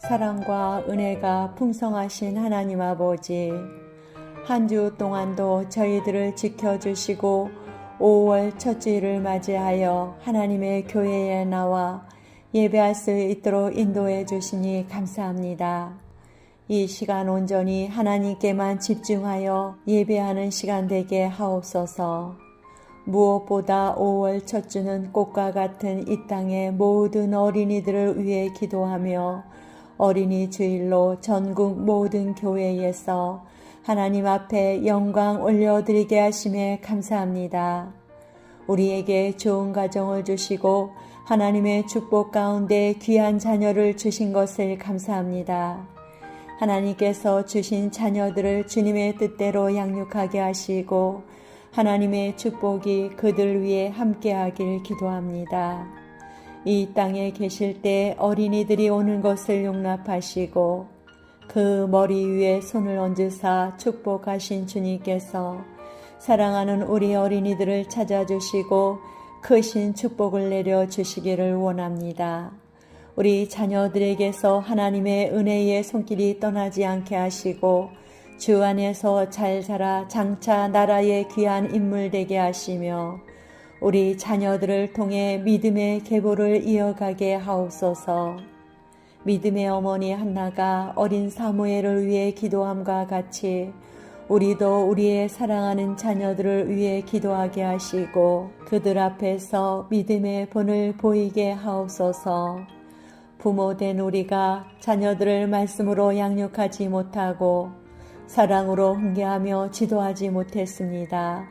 사랑과 은혜가 풍성하신 하나님 아버지, 한 주 동안도 저희들을 지켜주시고 5월 첫 주일을 맞이하여 하나님의 교회에 나와 예배할 수 있도록 인도해 주시니 감사합니다. 이 시간 온전히 하나님께만 집중하여 예배하는 시간 되게 하옵소서. 무엇보다 5월 첫 주는 꽃과 같은 이 땅의 모든 어린이들을 위해 기도하며 어린이 주일로 전국 모든 교회에서 하나님 앞에 영광 올려드리게 하심에 감사합니다. 우리에게 좋은 가정을 주시고 하나님의 축복 가운데 귀한 자녀를 주신 것을 감사합니다. 하나님께서 주신 자녀들을 주님의 뜻대로 양육하게 하시고 하나님의 축복이 그들 위에 함께하길 기도합니다. 이 땅에 계실 때 어린이들이 오는 것을 용납하시고 그 머리 위에 손을 얹으사 축복하신 주님께서 사랑하는 우리 어린이들을 찾아주시고 크신 축복을 내려주시기를 원합니다. 우리 자녀들에게서 하나님의 은혜의 손길이 떠나지 않게 하시고 주 안에서 잘 자라 장차 나라의 귀한 인물 되게 하시며 우리 자녀들을 통해 믿음의 계보를 이어가게 하옵소서. 믿음의 어머니 한나가 어린 사무엘을 위해 기도함과 같이 우리도 우리의 사랑하는 자녀들을 위해 기도하게 하시고 그들 앞에서 믿음의 본을 보이게 하옵소서. 부모된 우리가 자녀들을 말씀으로 양육하지 못하고 사랑으로 훈계하며 지도하지 못했습니다.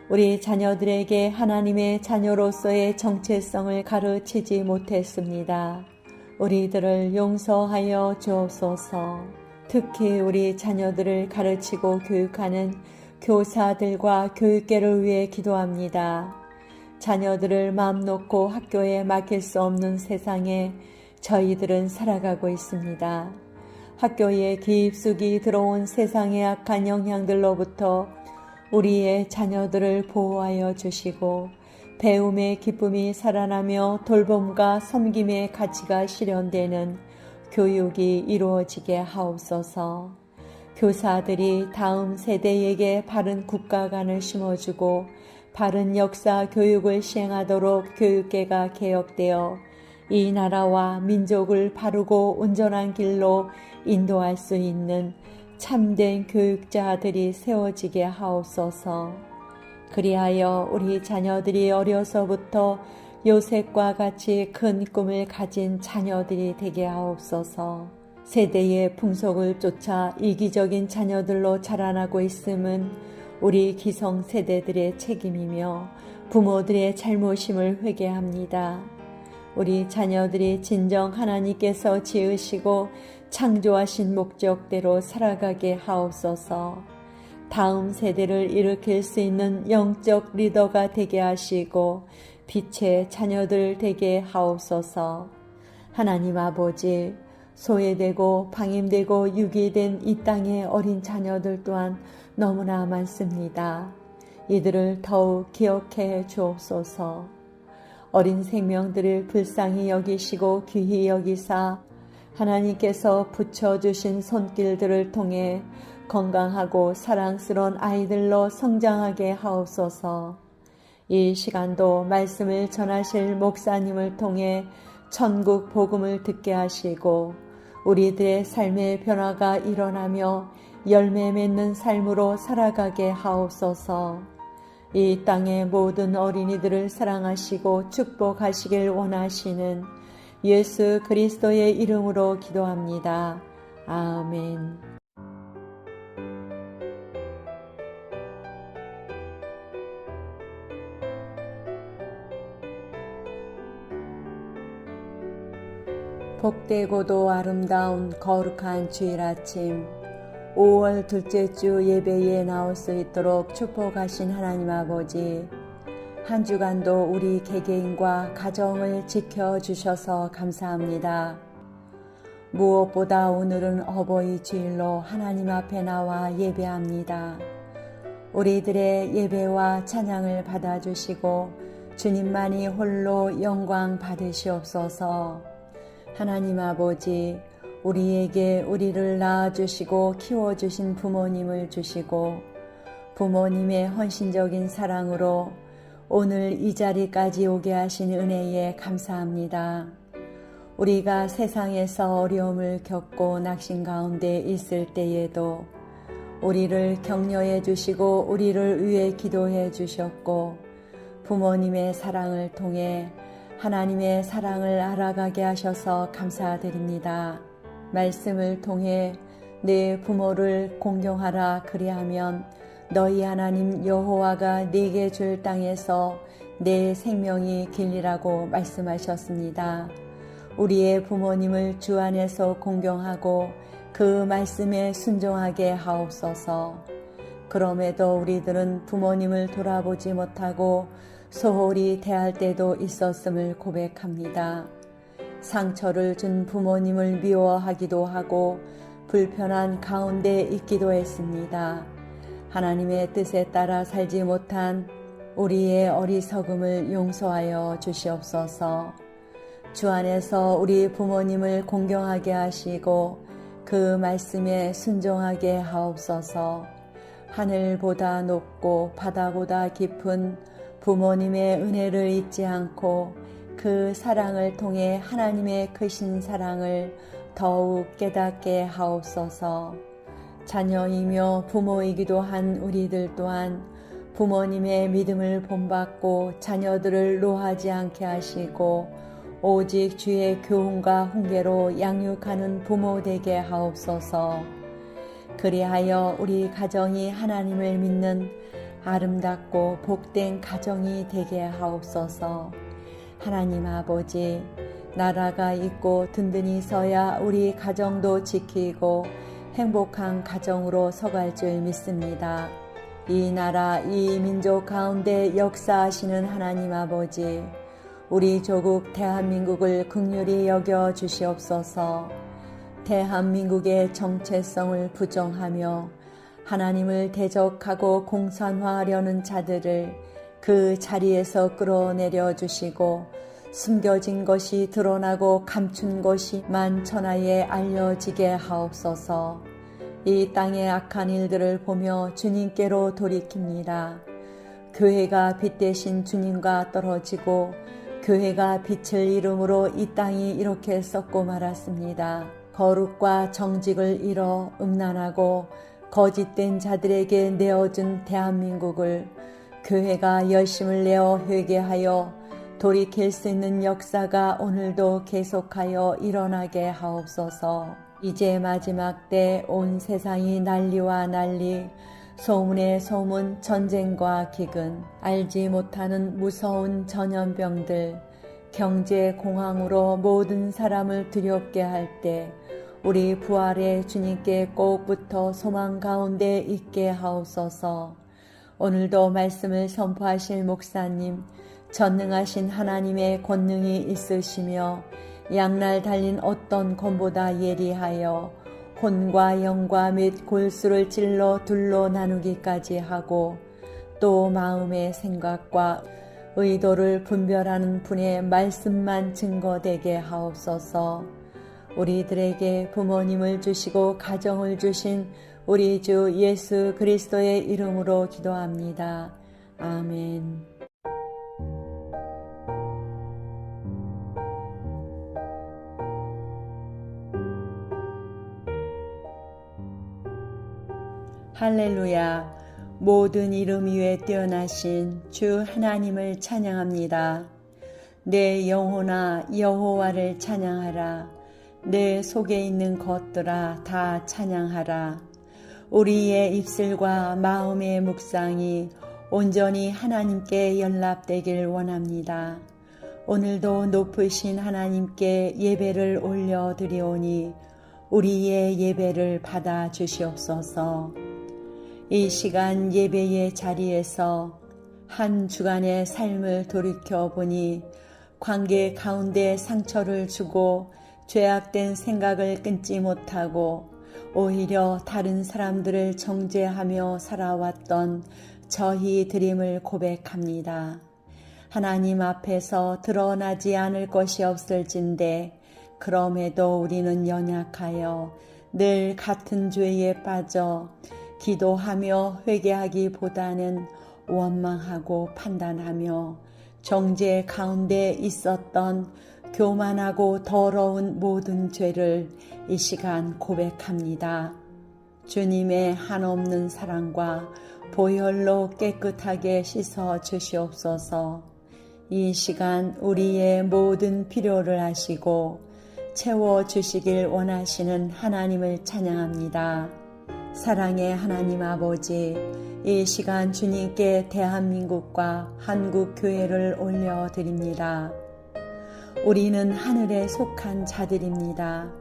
우리 자녀들에게 하나님의 자녀로서의 정체성을 가르치지 못했습니다. 우리들을 용서하여 주옵소서. 특히 우리 자녀들을 가르치고 교육하는 교사들과 교육계를 위해 기도합니다. 자녀들을 마음 놓고 학교에 맡길 수 없는 세상에 저희들은 살아가고 있습니다. 학교에 깊숙이 들어온 세상의 악한 영향들로부터 우리의 자녀들을 보호하여 주시고 배움의 기쁨이 살아나며 돌봄과 섬김의 가치가 실현되는 교육이 이루어지게 하옵소서. 교사들이 다음 세대에게 바른 국가관을 심어주고 바른 역사 교육을 시행하도록 교육계가 개혁되어 이 나라와 민족을 바르고 온전한 길로 인도할 수 있는 참된 교육자들이 세워지게 하옵소서. 그리하여 우리 자녀들이 어려서부터 요셉과 같이 큰 꿈을 가진 자녀들이 되게 하옵소서. 세대의 풍속을 쫓아 이기적인 자녀들로 자라나고 있음은 우리 기성세대들의 책임이며 부모들의 잘못임을 회개합니다. 우리 자녀들이 진정 하나님께서 지으시고 창조하신 목적대로 살아가게 하옵소서. 다음 세대를 일으킬 수 있는 영적 리더가 되게 하시고 빛의 자녀들 되게 하옵소서. 하나님 아버지, 소외되고 방임되고 유기된 이 땅의 어린 자녀들 또한 너무나 많습니다. 이들을 더욱 기억해 주옵소서. 어린 생명들을 불쌍히 여기시고 귀히 여기사 하나님께서 붙여주신 손길들을 통해 건강하고 사랑스러운 아이들로 성장하게 하옵소서. 이 시간도 말씀을 전하실 목사님을 통해 천국 복음을 듣게 하시고 우리들의 삶의 변화가 일어나며 열매 맺는 삶으로 살아가게 하옵소서. 이 땅의 모든 어린이들을 사랑하시고 축복하시길 원하시는 예수 그리스도의 이름으로 기도합니다. 아멘. 복되고도 아름다운 거룩한 주일 아침 5월 둘째 주 예배에 나올 수 있도록 축복하신 하나님 아버지, 한 주간도 우리 개개인과 가정을 지켜주셔서 감사합니다. 무엇보다 오늘은 어버이 주일로 하나님 앞에 나와 예배합니다. 우리들의 예배와 찬양을 받아주시고 주님만이 홀로 영광 받으시옵소서. 하나님 아버지, 우리에게 우리를 낳아주시고 키워주신 부모님을 주시고 부모님의 헌신적인 사랑으로 오늘 이 자리까지 오게 하신 은혜에 감사합니다. 우리가 세상에서 어려움을 겪고 낙심 가운데 있을 때에도 우리를 격려해 주시고 우리를 위해 기도해 주셨고 부모님의 사랑을 통해 하나님의 사랑을 알아가게 하셔서 감사드립니다. 말씀을 통해 내 부모를 공경하라 그리하면 너희 하나님 여호와가 네게 줄 땅에서 내 생명이 길리라고 말씀하셨습니다. 우리의 부모님을 주 안에서 공경하고 그 말씀에 순종하게 하옵소서. 그럼에도 우리들은 부모님을 돌아보지 못하고 소홀히 대할 때도 있었음을 고백합니다. 상처를 준 부모님을 미워하기도 하고 불편한 가운데 있기도 했습니다. 하나님의 뜻에 따라 살지 못한 우리의 어리석음을 용서하여 주시옵소서. 주 안에서 우리 부모님을 공경하게 하시고 그 말씀에 순종하게 하옵소서. 하늘보다 높고 바다보다 깊은 부모님의 은혜를 잊지 않고 그 사랑을 통해 하나님의 크신 사랑을 더욱 깨닫게 하옵소서. 자녀이며 부모이기도 한 우리들 또한 부모님의 믿음을 본받고 자녀들을 노하지 않게 하시고 오직 주의 교훈과 훈계로 양육하는 부모 되게 하옵소서. 그리하여 우리 가정이 하나님을 믿는 아름답고 복된 가정이 되게 하옵소서. 하나님 아버지, 나라가 있고 든든히 서야 우리 가정도 지키고 행복한 가정으로 서갈 줄 믿습니다. 이 나라, 이 민족 가운데 역사하시는 하나님 아버지, 우리 조국 대한민국을 긍휼히 여겨 주시옵소서. 대한민국의 정체성을 부정하며 하나님을 대적하고 공산화하려는 자들을 그 자리에서 끌어내려 주시고 숨겨진 것이 드러나고 감춘 것이 만천하에 알려지게 하옵소서. 이 땅의 악한 일들을 보며 주님께로 돌이킵니다. 교회가 빛 대신 주님과 떨어지고 교회가 빛을 이름으로 이 땅이 이렇게 썩고 말았습니다. 거룩과 정직을 잃어 음란하고 거짓된 자들에게 내어준 대한민국을 교회가 열심을 내어 회개하여 돌이킬 수 있는 역사가 오늘도 계속하여 일어나게 하옵소서. 이제 마지막 때 온 세상이 난리와 난리, 소문의 소문, 전쟁과 기근, 알지 못하는 무서운 전염병들, 경제 공황으로 모든 사람을 두렵게 할 때 우리 부활의 주님께 꼭 붙어 소망 가운데 있게 하옵소서. 오늘도 말씀을 선포하실 목사님, 전능하신 하나님의 권능이 있으시며 양날 달린 어떤 검보다 예리하여 혼과 영과 및 골수를 찔러 둘로 나누기까지 하고 또 마음의 생각과 의도를 분별하는 분의 말씀만 증거되게 하옵소서. 우리들에게 부모님을 주시고 가정을 주신 우리 주 예수 그리스도의 이름으로 기도합니다. 아멘. 할렐루야. 모든 이름 위에 뛰어나신 주 하나님을 찬양합니다. 내 영혼아 여호와를 찬양하라. 내 속에 있는 것들아 다 찬양하라. 우리의 입술과 마음의 묵상이 온전히 하나님께 연락되길 원합니다. 오늘도 높으신 하나님께 예배를 올려드리오니 우리의 예배를 받아 주시옵소서. 이 시간 예배의 자리에서 한 주간의 삶을 돌이켜보니 관계 가운데 상처를 주고 죄악된 생각을 끊지 못하고 오히려 다른 사람들을 정죄하며 살아왔던 저희들임을 고백합니다. 하나님 앞에서 드러나지 않을 것이 없을진데 그럼에도 우리는 연약하여 늘 같은 죄에 빠져 기도하며 회개하기보다는 원망하고 판단하며 정죄 가운데 있었던 교만하고 더러운 모든 죄를 이 시간 고백합니다. 주님의 한없는 사랑과 보혈로 깨끗하게 씻어 주시옵소서. 이 시간 우리의 모든 필요를 아시고 채워주시길 원하시는 하나님을 찬양합니다. 사랑의 하나님 아버지, 이 시간 주님께 대한민국과 한국교회를 올려드립니다. 우리는 하늘에 속한 자들입니다.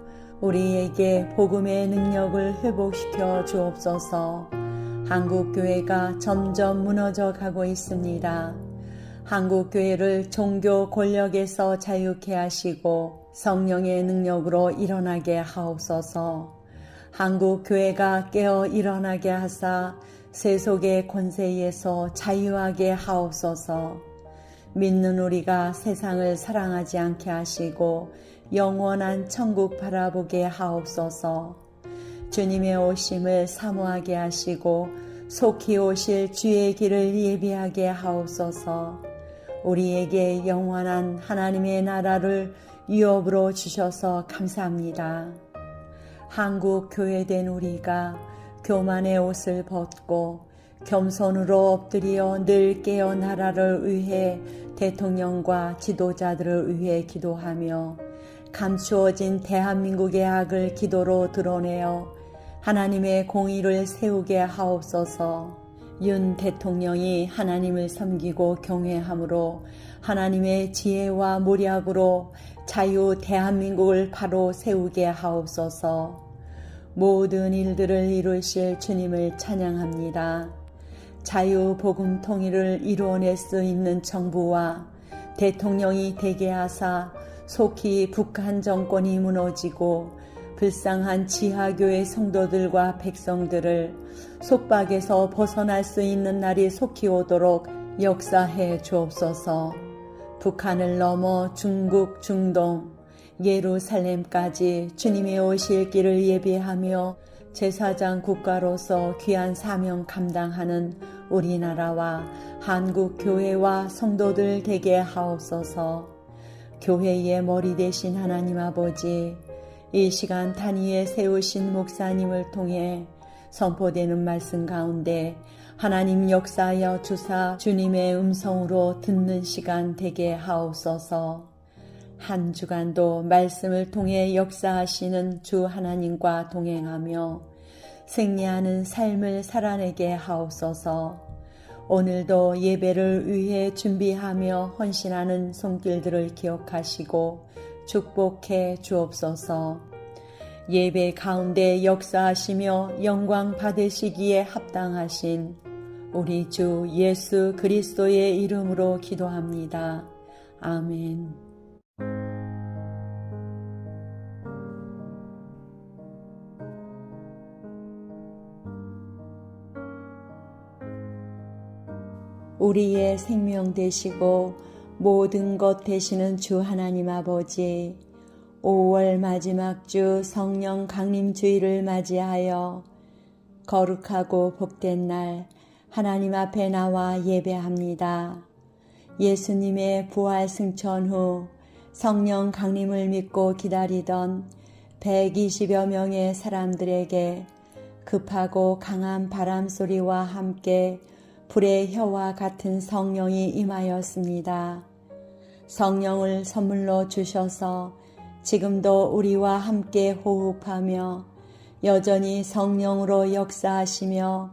우리에게 복음의 능력을 회복시켜 주옵소서. 한국교회가 점점 무너져 가고 있습니다. 한국교회를 종교 권력에서 자유케 하시고 성령의 능력으로 일어나게 하옵소서. 한국교회가 깨어 일어나게 하사 세속의 권세에서 자유하게 하옵소서. 믿는 우리가 세상을 사랑하지 않게 하시고 영원한 천국 바라보게 하옵소서. 주님의 오심을 사모하게 하시고 속히 오실 주의 길을 예비하게 하옵소서. 우리에게 영원한 하나님의 나라를 유업으로 주셔서 감사합니다. 한국 교회된 우리가 교만의 옷을 벗고 겸손으로 엎드려 늘 깨어 나라를 위해 대통령과 지도자들을 위해 기도하며 감추어진 대한민국의 악을 기도로 드러내어 하나님의 공의를 세우게 하옵소서. 윤 대통령이 하나님을 섬기고 경외함으로 하나님의 지혜와 모략으로 자유 대한민국을 바로 세우게 하옵소서. 모든 일들을 이루실 주님을 찬양합니다. 자유 복음 통일을 이루어낼 수 있는 정부와 대통령이 되게 하사 속히 북한 정권이 무너지고 불쌍한 지하교회 성도들과 백성들을 속박에서 벗어날 수 있는 날이 속히 오도록 역사해 주옵소서. 북한을 넘어 중국, 중동, 예루살렘까지 주님의 오실 길을 예비하며 제사장 국가로서 귀한 사명 감당하는 우리나라와 한국 교회와 성도들 되게 하옵소서. 교회의 머리 되신 하나님 아버지, 이 시간 단위에 세우신 목사님을 통해 선포되는 말씀 가운데 하나님 역사하여 주사 주님의 음성으로 듣는 시간 되게 하옵소서. 한 주간도 말씀을 통해 역사하시는 주 하나님과 동행하며 승리하는 삶을 살아내게 하옵소서. 오늘도 예배를 위해 준비하며 헌신하는 손길들을 기억하시고 축복해 주옵소서. 예배 가운데 역사하시며 영광 받으시기에 합당하신 우리 주 예수 그리스도의 이름으로 기도합니다. 아멘. 우리의 생명 되시고 모든 것 되시는 주 하나님 아버지, 5월 마지막 주 성령 강림 주일을 맞이하여 거룩하고 복된 날 하나님 앞에 나와 예배합니다. 예수님의 부활 승천 후 성령 강림을 믿고 기다리던 120여 명의 사람들에게 급하고 강한 바람 소리와 함께 불의 혀와 같은 성령이 임하였습니다. 성령을 선물로 주셔서 지금도 우리와 함께 호흡하며 여전히 성령으로 역사하시며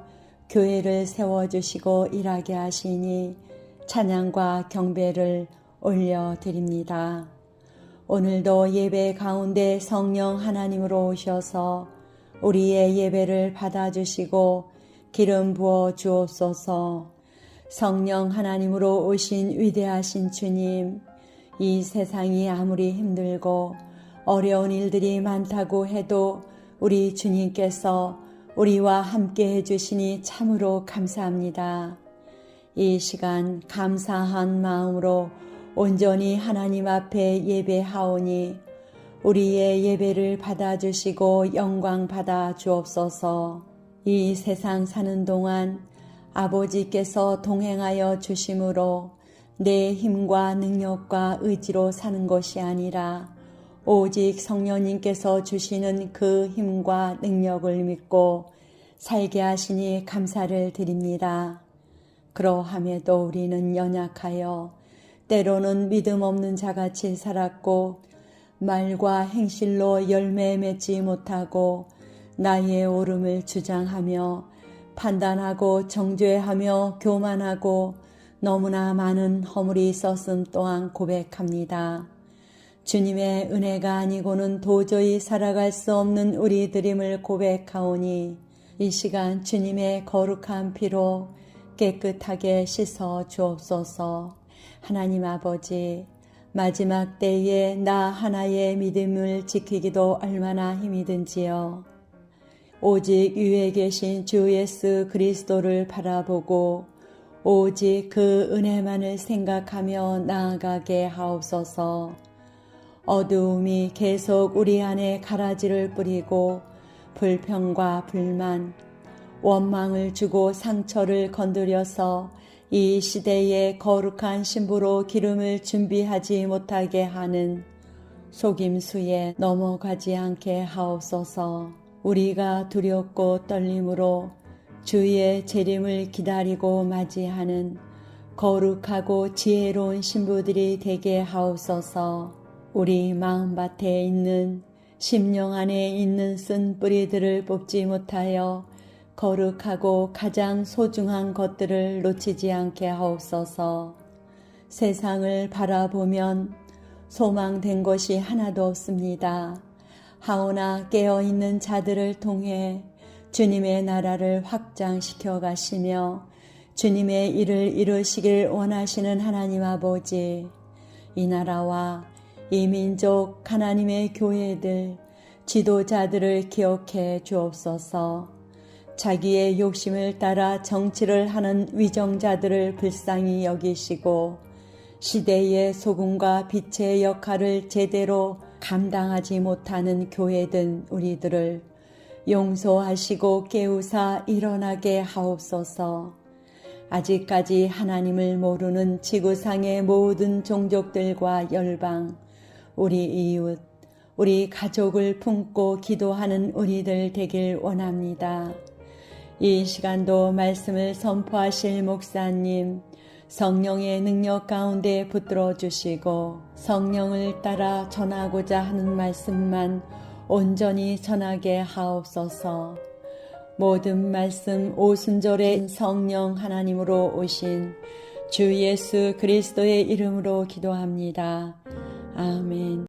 교회를 세워주시고 일하게 하시니 찬양과 경배를 올려드립니다. 오늘도 예배 가운데 성령 하나님으로 오셔서 우리의 예배를 받아주시고 기름 부어 주옵소서. 성령 하나님으로 오신 위대하신 주님, 이 세상이 아무리 힘들고 어려운 일들이 많다고 해도 우리 주님께서 우리와 함께 해주시니 참으로 감사합니다. 이 시간 감사한 마음으로 온전히 하나님 앞에 예배하오니 우리의 예배를 받아주시고 영광 받아 주옵소서. 이 세상 사는 동안 아버지께서 동행하여 주심으로 내 힘과 능력과 의지로 사는 것이 아니라 오직 성령님께서 주시는 그 힘과 능력을 믿고 살게 하시니 감사를 드립니다. 그러함에도 우리는 연약하여 때로는 믿음 없는 자같이 살았고 말과 행실로 열매 맺지 못하고 나의 옳음을 주장하며 판단하고 정죄하며 교만하고 너무나 많은 허물이 있었음 또한 고백합니다. 주님의 은혜가 아니고는 도저히 살아갈 수 없는 우리들임을 고백하오니 이 시간 주님의 거룩한 피로 깨끗하게 씻어 주옵소서. 하나님 아버지, 마지막 때에 나 하나의 믿음을 지키기도 얼마나 힘이 든지요. 오직 위에 계신 주 예수 그리스도를 바라보고 오직 그 은혜만을 생각하며 나아가게 하옵소서. 어두움이 계속 우리 안에 가라지를 뿌리고 불평과 불만, 원망을 주고 상처를 건드려서 이 시대에 거룩한 신부로 기름을 준비하지 못하게 하는 속임수에 넘어가지 않게 하옵소서. 우리가 두렵고 떨림으로 주의 재림을 기다리고 맞이하는 거룩하고 지혜로운 신부들이 되게 하옵소서. 우리 마음밭에 있는 심령 안에 있는 쓴 뿌리들을 뽑지 못하여 거룩하고 가장 소중한 것들을 놓치지 않게 하옵소서. 세상을 바라보면 소망된 것이 하나도 없습니다. 하오나 깨어있는 자들을 통해 주님의 나라를 확장시켜 가시며 주님의 일을 이루시길 원하시는 하나님 아버지, 이 나라와 이 민족 하나님의 교회들, 지도자들을 기억해 주옵소서. 자기의 욕심을 따라 정치를 하는 위정자들을 불쌍히 여기시고 시대의 소금과 빛의 역할을 제대로 감당하지 못하는 교회든 우리들을 용서하시고 깨우사 일어나게 하옵소서. 아직까지 하나님을 모르는 지구상의 모든 종족들과 열방, 우리 이웃, 우리 가족을 품고 기도하는 우리들 되길 원합니다. 이 시간도 말씀을 선포하실 목사님, 성령의 능력 가운데 붙들어 주시고 성령을 따라 전하고자 하는 말씀만 온전히 전하게 하옵소서. 모든 말씀 오순절에 성령 하나님으로 오신 주 예수 그리스도의 이름으로 기도합니다. 아멘.